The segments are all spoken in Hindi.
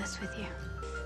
this with you.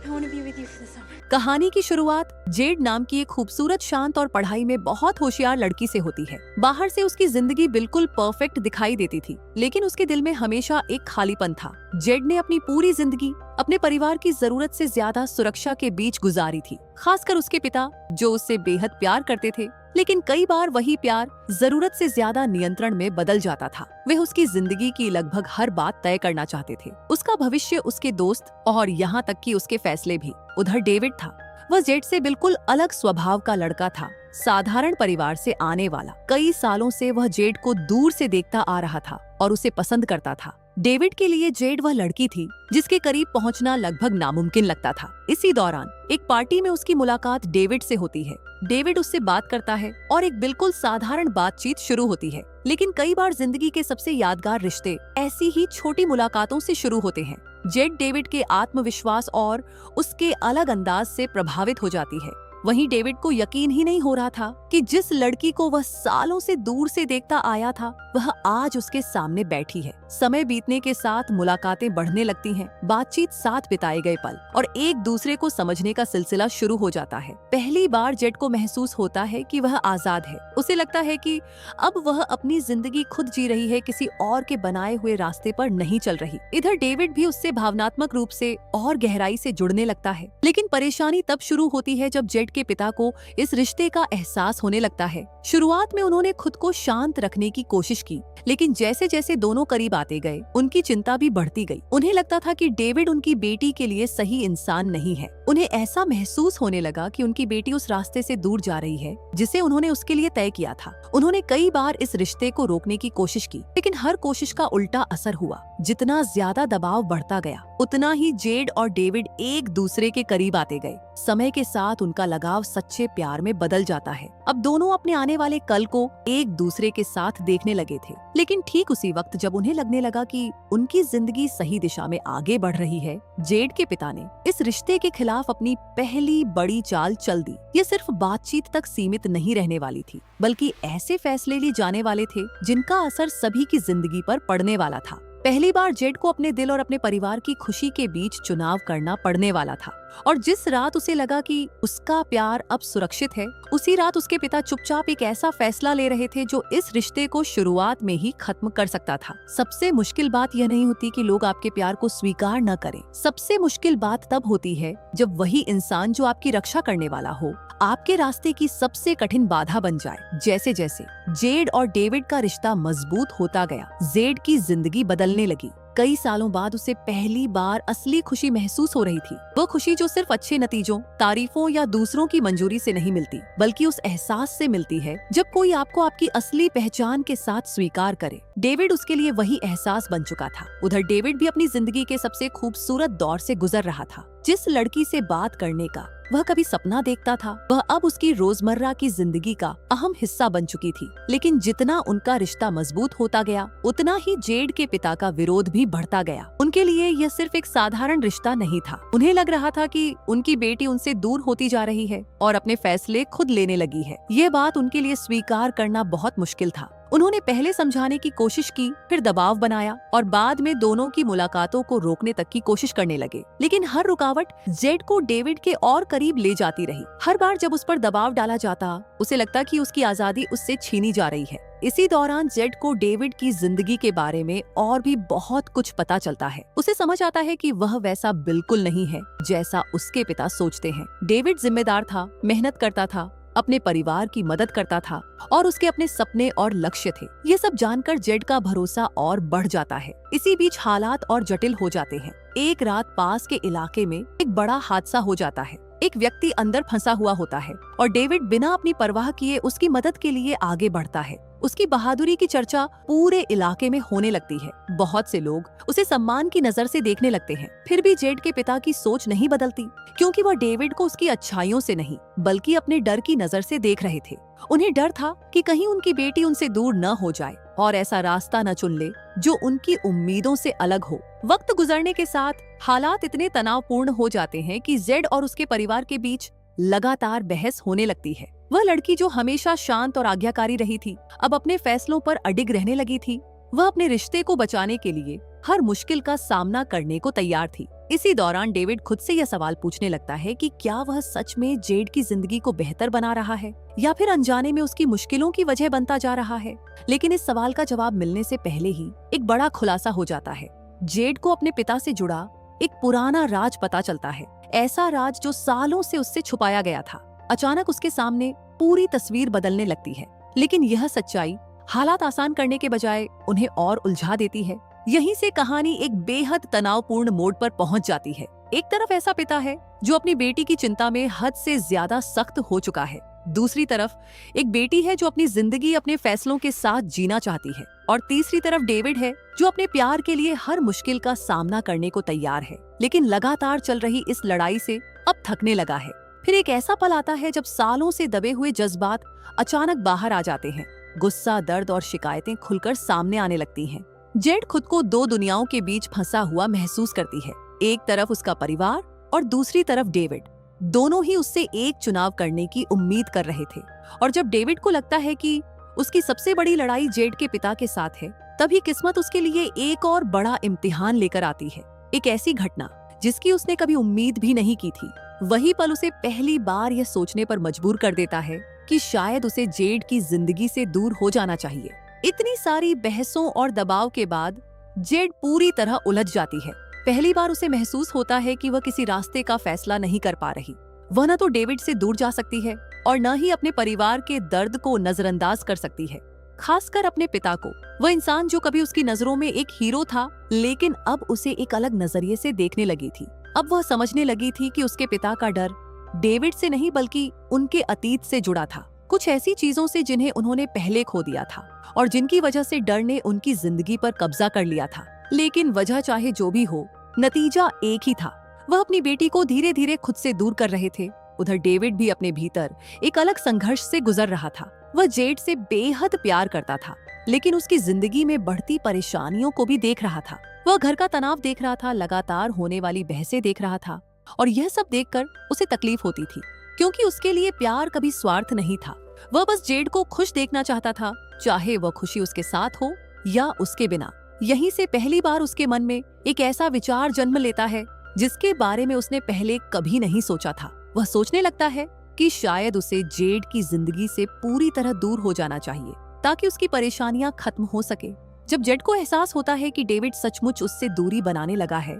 I want to be with you for the summer. कहानी की शुरुआत जेड नाम की एक खूबसूरत, शांत और पढ़ाई में बहुत होशियार लड़की से होती है। बाहर से उसकी जिंदगी बिल्कुल परफेक्ट दिखाई देती थी, लेकिन उसके दिल में हमेशा एक खालीपन था। जेड ने अपनी पूरी जिंदगी अपने परिवार की जरूरत से ज्यादा सुरक्षा के बीच गुजारी थी, खासकर उसके पिता जो उससे बेहद प्यार करते थे। लेकिन कई बार वही प्यार जरूरत से ज्यादा नियंत्रण में बदल जाता था। वे उसकी जिंदगी की लगभग हर बात तय करना चाहते थे, उसका भविष्य, उसके दोस्त और यहाँ तक कि उसके फैसले भी। उधर डेविड था, वह जेड से बिल्कुल अलग स्वभाव का लड़का था, साधारण परिवार से आने वाला। कई सालों से वह जेड को दूर से देखता आ रहा था और उसे पसंद करता था। डेविड के लिए जेड वह लड़की थी जिसके करीब पहुंचना लगभग नामुमकिन लगता था। इसी दौरान एक पार्टी में उसकी मुलाकात डेविड से होती है। डेविड उससे बात करता है और एक बिल्कुल साधारण बातचीत शुरू होती है। लेकिन कई बार जिंदगी के सबसे यादगार रिश्ते ऐसी ही छोटी मुलाकातों से शुरू होते हैं। जेड डेविड के आत्मविश्वास और उसके अलग अंदाज से प्रभावित हो जाती है। वहीं डेविड को यकीन ही नहीं हो रहा था कि जिस लड़की को वह सालों से दूर से देखता आया था, वह आज उसके सामने बैठी है। समय बीतने के साथ मुलाकातें बढ़ने लगती हैं, बातचीत, साथ बिताए गए पल और एक दूसरे को समझने का सिलसिला शुरू हो जाता है। पहली बार जेड को महसूस होता है कि वह आजाद है। उसे लगता है कि अब वह अपनी जिंदगी खुद जी रही है, किसी और के बनाए हुए रास्ते पर नहीं चल रही। इधर डेविड भी उससे भावनात्मक रूप से और गहराई से जुड़ने लगता है। लेकिन परेशानी तब शुरू होती है जब जेड के पिता को इस रिश्ते का एहसास होने लगता है। शुरुआत में उन्होंने खुद को शांत रखने की कोशिश की, लेकिन जैसे जैसे दोनों करीब आते गए, उनकी चिंता भी बढ़ती गई। उन्हें लगता था कि डेविड उनकी बेटी के लिए सही इंसान नहीं है। उन्हें ऐसा महसूस होने लगा कि उनकी बेटी उस रास्ते से दूर जा रही है जिसे उन्होंने उसके लिए तय किया था। उन्होंने कई बार इस रिश्ते को रोकने की कोशिश की, लेकिन हर कोशिश का उल्टा असर हुआ। जितना ज्यादा दबाव बढ़ता गया, उतना ही जेड और डेविड एक दूसरे के करीब आते गए। समय के साथ उनका लगाव सच्चे प्यार में बदल जाता है। अब दोनों अपने आने वाले कल को एक दूसरे के साथ देखने लगे थे। लेकिन ठीक उसी वक्त जब उन्हें लगने लगा कि उनकी जिंदगी सही दिशा में आगे बढ़ रही है, जेड के पिता ने इस रिश्ते के खिलाफ अपनी पहली बड़ी चाल चल दी। ये सिर्फ बातचीत तक सीमित नहीं रहने वाली थी, बल्कि ऐसे फैसले लिए जाने वाले थे जिनका असर सभी की जिंदगी पर पड़ने वाला था। पहली बार जेड को अपने दिल और अपने परिवार की खुशी के बीच चुनाव करना पड़ने वाला था, और जिस रात उसे लगा कि उसका प्यार अब सुरक्षित है, उसी रात उसके पिता चुपचाप एक ऐसा फैसला ले रहे थे जो इस रिश्ते को शुरुआत में ही खत्म कर सकता था। सबसे मुश्किल बात यह नहीं होती कि लोग आपके प्यार को स्वीकार न करें। सबसे मुश्किल बात तब होती है जब वही इंसान जो आपकी रक्षा करने वाला हो, आपके रास्ते की सबसे कठिन बाधा बन जाए। जैसे जैसे जेड और डेविड का रिश्ता मजबूत होता गया, जेड की जिंदगी बदलने लगी। कई सालों बाद उसे पहली बार असली खुशी महसूस हो रही थी। वो खुशी जो सिर्फ अच्छे नतीजों, तारीफों या दूसरों की मंजूरी से नहीं मिलती, बल्कि उस एहसास से मिलती है जब कोई आपको आपकी असली पहचान के साथ स्वीकार करे। डेविड उसके लिए वही एहसास बन चुका था। उधर डेविड भी अपनी जिंदगी के सबसे खूबसूरत दौर से गुजर रहा था। जिस लड़की से बात करने का वह कभी सपना देखता था, वह अब उसकी रोजमर्रा की जिंदगी का अहम हिस्सा बन चुकी थी। लेकिन जितना उनका रिश्ता मजबूत होता गया, उतना ही जेड के पिता का विरोध भी बढ़ता गया। उनके लिए यह सिर्फ एक साधारण रिश्ता नहीं था। उन्हें लग रहा था कि उनकी बेटी उनसे दूर होती जा रही है और अपने फैसले खुद लेने लगी है। ये बात उनके लिए स्वीकार करना बहुत मुश्किल था। उन्होंने पहले समझाने की कोशिश की, फिर दबाव बनाया और बाद में दोनों की मुलाकातों को रोकने तक की कोशिश करने लगे। लेकिन हर रुकावट जेड को डेविड के और करीब ले जाती रही। हर बार जब उस पर दबाव डाला जाता, उसे लगता कि उसकी आजादी उससे छीनी जा रही है। इसी दौरान जेड को डेविड की जिंदगी के बारे में और भी बहुत कुछ पता चलता है। उसे समझ आता है कि वह वैसा बिल्कुल नहीं है जैसा उसके पिता सोचते हैं। डेविड जिम्मेदार था, मेहनत करता था, अपने परिवार की मदद करता था और उसके अपने सपने और लक्ष्य थे। ये सब जानकर जेड का भरोसा और बढ़ जाता है। इसी बीच हालात और जटिल हो जाते हैं। एक रात पास के इलाके में एक बड़ा हादसा हो जाता है। एक व्यक्ति अंदर फंसा हुआ होता है और डेविड बिना अपनी परवाह किए उसकी मदद के लिए आगे बढ़ता है। उसकी बहादुरी की चर्चा पूरे इलाके में होने लगती है। बहुत से लोग उसे सम्मान की नजर से देखने लगते हैं। फिर भी जेड के पिता की सोच नहीं बदलती, क्योंकि वह डेविड को उसकी अच्छाइयों से नहीं, बल्कि अपने डर की नजर से देख रहे थे। उन्हें डर था कि कहीं उनकी बेटी उनसे दूर न हो जाए और ऐसा रास्ता न चुन ले जो उनकी उम्मीदों से अलग हो। वक्त गुजरने के साथ हालात इतने तनावपूर्ण हो जाते हैं कि जेड और उसके परिवार के बीच लगातार बहस होने लगती है। वह लड़की जो हमेशा शांत और आज्ञाकारी रही थी, अब अपने फैसलों पर अडिग रहने लगी थी। वह अपने रिश्ते को बचाने के लिए हर मुश्किल का सामना करने को तैयार थी। इसी दौरान डेविड खुद से यह सवाल पूछने लगता है कि क्या वह सच में जेड की जिंदगी को बेहतर बना रहा है या फिर अनजाने में उसकी मुश्किलों की वजह बनता जा रहा है। लेकिन इस सवाल का जवाब मिलने से पहले ही एक बड़ा खुलासा हो जाता है। जेड को अपने पिता से जुड़ा एक पुराना राज पता चलता है, ऐसा राज जो सालों से उससे छुपाया गया था। अचानक उसके सामने पूरी तस्वीर बदलने लगती है, लेकिन यह सच्चाई हालात आसान करने के बजाय उन्हें और उलझा देती है। यहीं से कहानी एक बेहद तनावपूर्ण मोड़ पर पहुंच जाती है। एक तरफ ऐसा पिता है जो अपनी बेटी की चिंता में हद से ज्यादा सख्त हो चुका है, दूसरी तरफ एक बेटी है जो अपनी जिंदगी अपने फैसलों के साथ जीना चाहती है, और तीसरी तरफ डेविड है जो अपने प्यार के लिए हर मुश्किल का सामना करने को तैयार है, लेकिन लगातार चल रही इस लड़ाई से अब थकने लगा है। फिर एक ऐसा पल आता है जब सालों से दबे हुए जज्बात अचानक बाहर आ जाते हैं। गुस्सा, दर्द और शिकायतें खुलकर सामने आने लगती हैं। जेड खुद को दो दुनियाओं के बीच फंसा हुआ महसूस करती है। एक तरफ उसका परिवार और दूसरी तरफ डेविड। दोनों ही उससे एक चुनाव करने की उम्मीद कर रहे थे, और जब डेविड को लगता है कि उसकी सबसे बड़ी लड़ाई जेड के पिता के साथ है, तभी किस्मत उसके लिए एक और बड़ा इम्तिहान लेकर आती है। एक ऐसी घटना जिसकी उसने कभी उम्मीद भी नहीं की थी। वही पल उसे पहली बार यह सोचने पर मजबूर कर देता है कि शायद उसे जेड की जिंदगी से दूर हो जाना चाहिए। इतनी सारी बहसों और दबाव के बाद जेड पूरी तरह उलझ जाती है। पहली बार उसे महसूस होता है कि वह किसी रास्ते का फैसला नहीं कर पा रही। वह न तो डेविड से दूर जा सकती है और न ही अपने परिवार के दर्द को नजरअंदाज कर सकती है, खासकर अपने पिता को। वह इंसान जो कभी उसकी नजरों में एक हीरो था, लेकिन अब उसे एक अलग नजरिए से देखने लगी थी। अब वह समझने लगी थी कि उसके पिता का डर डेविड से नहीं बल्कि उनके अतीत से जुड़ा था, कुछ ऐसी चीजों से जिन्हें उन्होंने पहले खो दिया था और जिनकी वजह से डर ने उनकी जिंदगी पर कब्जा कर लिया था। लेकिन वजह चाहे जो भी हो, नतीजा एक ही था। वह अपनी बेटी को धीरे धीरे खुद से दूर कर रहे थे। उधर डेविड भी अपने भीतर एक अलग संघर्ष से गुजर रहा था। वह जेड से बेहद प्यार करता था, लेकिन उसकी जिंदगी में बढ़ती परेशानियों को भी देख रहा था। वह घर का तनाव देख रहा था, लगातार होने वाली बहसें देख रहा था, और यह सब देखकर उसे तकलीफ होती थी, क्योंकि उसके लिए प्यार कभी स्वार्थ नहीं था। वह बस जेड को खुश देखना चाहता था, चाहे वह खुशी उसके साथ हो या उसके बिना। यहीं से पहली बार उसके मन में एक ऐसा विचार जन्म लेता है जिसके बारे में उसने पहले कभी नहीं सोचा था। वह सोचने लगता है कि शायद उसे जेड की जिंदगी से पूरी तरह दूर हो जाना चाहिए ताकि उसकी परेशानियां खत्म हो सके। जब जेड को एहसास होता है कि डेविड सचमुच उससे दूरी बनाने लगा है,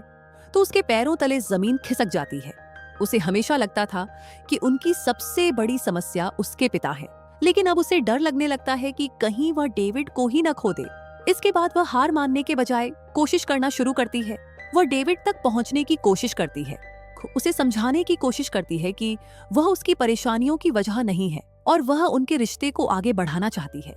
तो उसके पैरों तले जमीन खिसक जाती है। उसे हमेशा लगता था कि उनकी सबसे बड़ी समस्या उसके पिता है, लेकिन अब उसे डर लगने लगता है कि कहीं वह डेविड को ही न खो दे। इसके बाद वह हार मानने के बजाय कोशिश करना शुरू करती है। वह डेविड तक पहुंचने की कोशिश करती है, उसे समझाने की कोशिश करती है कि वह उसकी परेशानियों की वजह नहीं है और वह उनके रिश्ते को आगे बढ़ाना चाहती है।